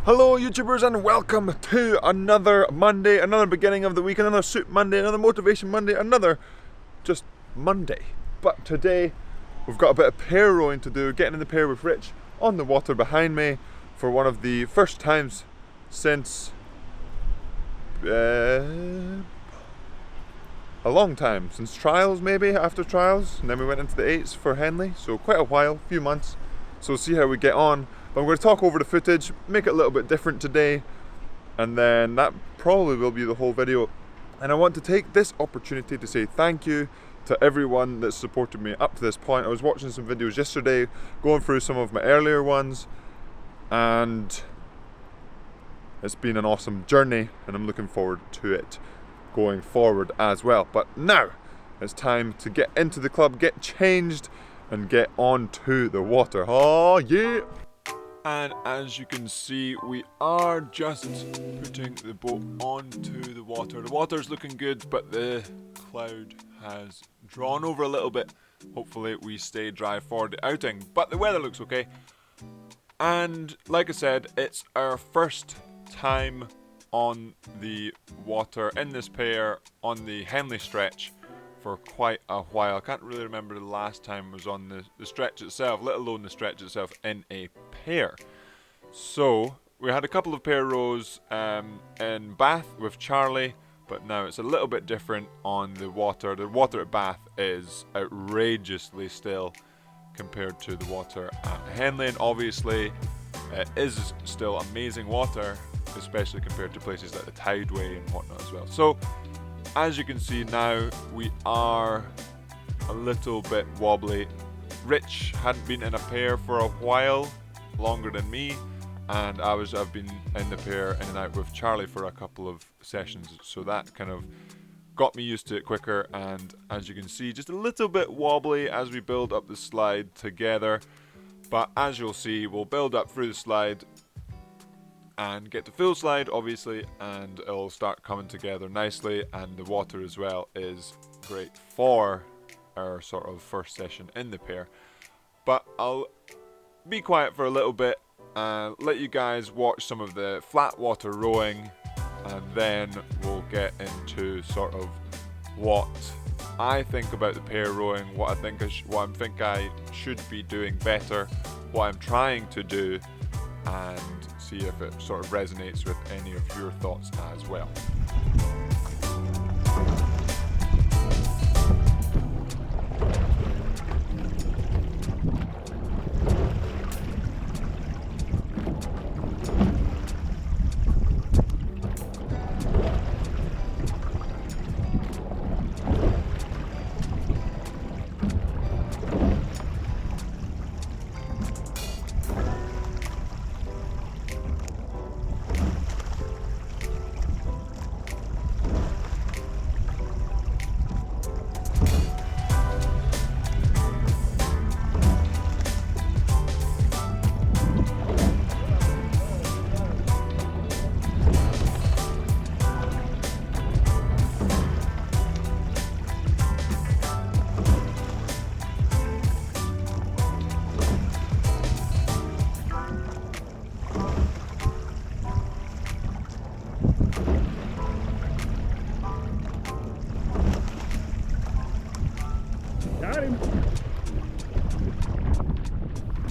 Hello YouTubers and welcome to another Monday, another beginning of the week, another Soup Monday, another Motivation Monday, another just Monday. But today we've got a bit of pair rowing to do, getting in the pair with Rich on the water behind me for one of the first times since a long time, since trials maybe, after trials, and then we went into the 8s for Henley, so quite a while, few months, so we'll see how we get on. But I'm going to talk over the footage, make it a little bit different today, and then that probably will be the whole video. And I want to take this opportunity to say thank you to everyone that's supported me up to this point. I was watching some videos yesterday, going through some of my earlier ones, and it's been an awesome journey, and I'm looking forward to it going forward as well. But now it's time to get into the club, get changed, and get onto the water. Oh yeah! And as you can see, we are just putting the boat onto the water. The water's looking good, but the cloud has drawn over a little bit. Hopefully we stay dry for the outing, but the weather looks okay. And like I said, it's our first time on the water in this pair on the Henley stretch for quite a while. I can't really remember the last time I was on the stretch itself, let alone the stretch itself in a pair. So we had a couple of pair rows in Bath with Charlie, but now it's a little bit different on the water. The water at Bath is outrageously still compared to the water at Henley, and obviously it is still amazing water, especially compared to places like the Tideway and whatnot as well. So as you can see now, we are a little bit wobbly. Rich hadn't been in a pair for a while, longer than me, and I've been in the pair in and out with Charlie for a couple of sessions, so that kind of got me used to it quicker. And as you can see, just a little bit wobbly as we build up the slide together, but as you'll see, we'll build up through the slide and get to full slide obviously, and it'll start coming together nicely, and the water as well is great for our sort of first session in the pair. But I'll be quiet for a little bit and let you guys watch some of the flat water rowing, and then we'll get into sort of what I think about the pair rowing, what I think I should be doing better, what I'm trying to do, and see if it sort of resonates with any of your thoughts as well.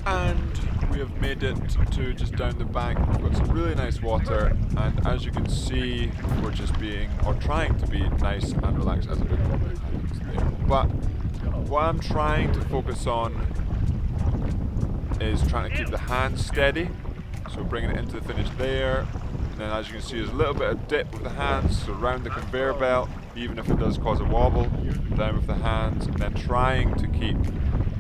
And we have made it to just down the bank. We've got some really nice water, and as you can see, we're just being, or trying to be, nice and relaxed as a big problem there. But what I'm trying to focus on is trying to keep the hands steady, so bringing it into the finish there, and then as you can see, there's a little bit of dip with the hands, so around the conveyor belt, even if it does cause a wobble, down with the hands, and then trying to keep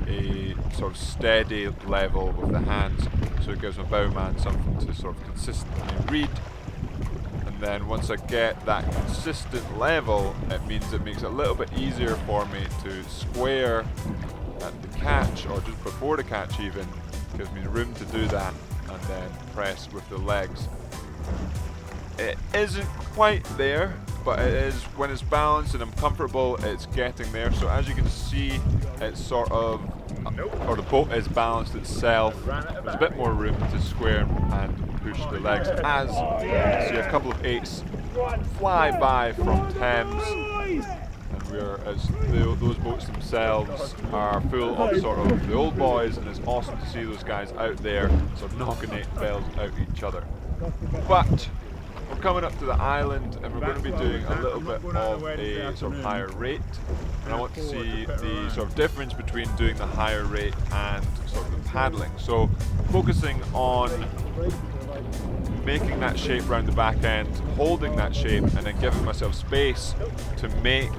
a sort of steady level with the hands, so it gives my bowman something to sort of consistently read. And then once I get that consistent level, it means it makes it a little bit easier for me to square at the catch, or just before the catch even, gives me room to do that, and then press with the legs. It isn't quite there, but it is, when it's balanced and I'm comfortable, it's getting there. So as you can see, it's sort of, or the boat is balanced itself. There's a bit more room to square and push the legs. As you can see, a couple of 8s fly by from Thames, and those boats themselves are full of sort of the old boys, and it's awesome to see those guys out there sort of knocking 8 bells out each other. But we're coming up to the island, and we're going to be doing a little bit of a sort of higher rate, and I want to see the sort of difference between doing the higher rate and sort of the paddling. So focusing on making that shape around the back end, holding that shape, and then giving myself space to make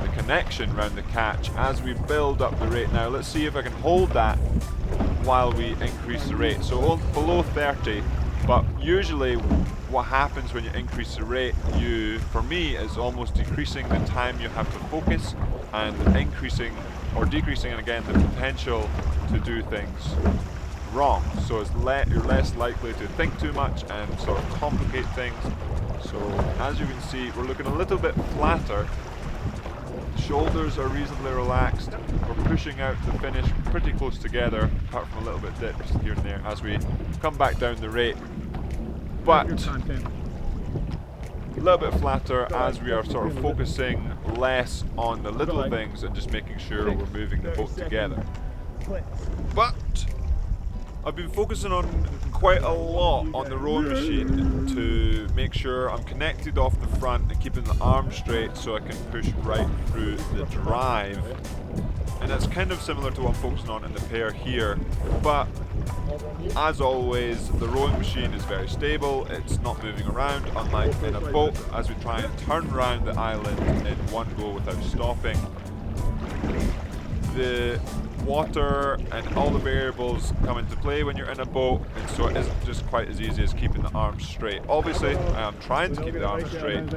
the connection around the catch as we build up the rate. Now let's see if I can hold that while we increase the rate. So below 30, but usually what happens when you increase the rate, for me, is almost decreasing the time you have to focus and increasing or decreasing, and again, the potential to do things wrong. So you're less likely to think too much and sort of complicate things. So as you can see, we're looking a little bit flatter. Shoulders are reasonably relaxed. We're pushing out the finish pretty close together, apart from a little bit dips here and there as we come back down the rate. But a little bit flatter as we are sort of focusing less on the little things and just making sure we're moving the boat together. But I've been focusing on quite a lot on the rowing machine to make sure I'm connected off the front and keeping the arm straight so I can push right through the drive. And that's kind of similar to what I'm focusing on in the pair here, but as always, the rowing machine is very stable. It's not moving around, unlike in a boat, as we try and turn around the island in one go without stopping. The water and all the variables come into play when you're in a boat, and so it isn't just quite as easy as keeping the arms straight. Obviously, I am trying to keep the arms straight,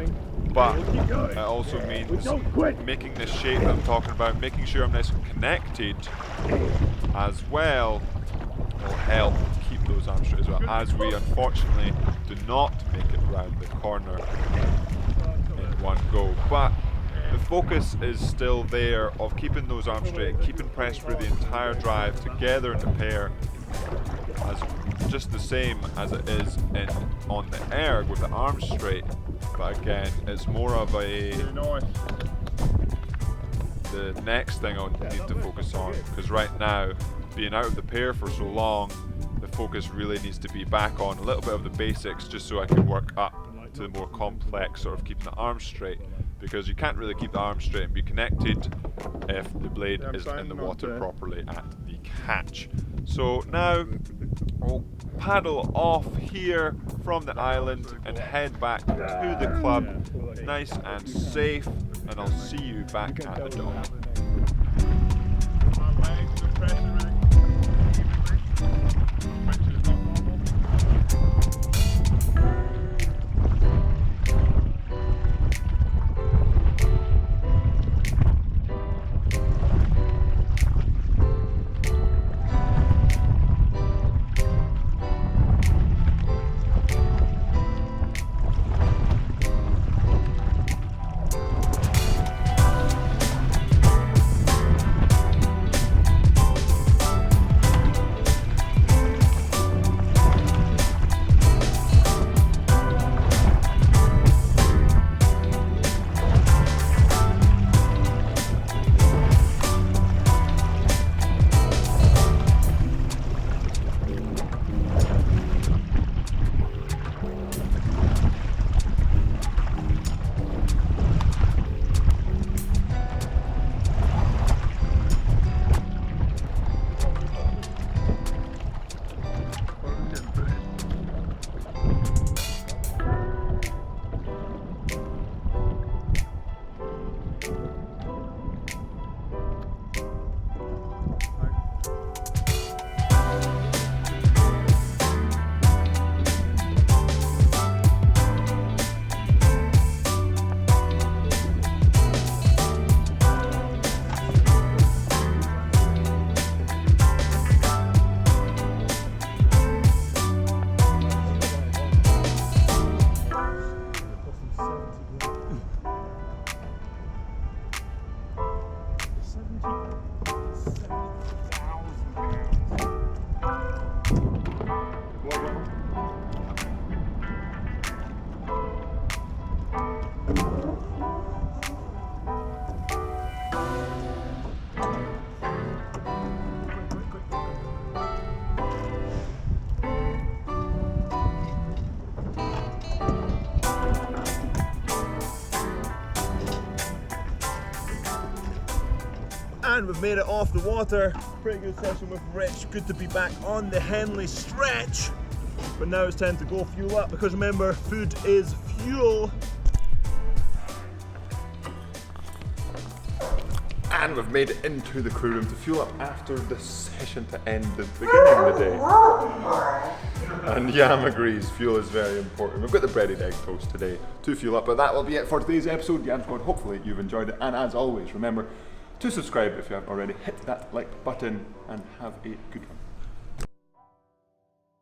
but it also means making this shape that I'm talking about, making sure I'm nice and connected as well, will help keep those arms straight as well, as we unfortunately do not make it round the corner in one go. But the focus is still there of keeping those arms straight, keeping press through the entire drive together in the pair, as just the same as it is on the erg with the arms straight. But again, it's more of the next thing I need to focus on, because right now, being out of the pair for so long, the focus really needs to be back on a little bit of the basics, just so I can work up to the more complex sort of keeping the arms straight, because you can't really keep the arms straight and be connected if the blade isn't in the water properly at the catch. So now we'll paddle off here from the island and head back to the club, nice and safe, and I'll see you back at the dock. we've made it off the water. Pretty good session with Rich. Good to be back on the Henley stretch. But now it's time to go fuel up, because remember, food is fuel. And we've made it into the crew room to fuel up after the session to end the beginning of the day. And Yam agrees, fuel is very important. We've got the breaded egg toast today to fuel up, but that will be it for today's episode. Yam squad, hopefully you've enjoyed it. And as always, remember to subscribe if you haven't already. Hit that like button and have a good one.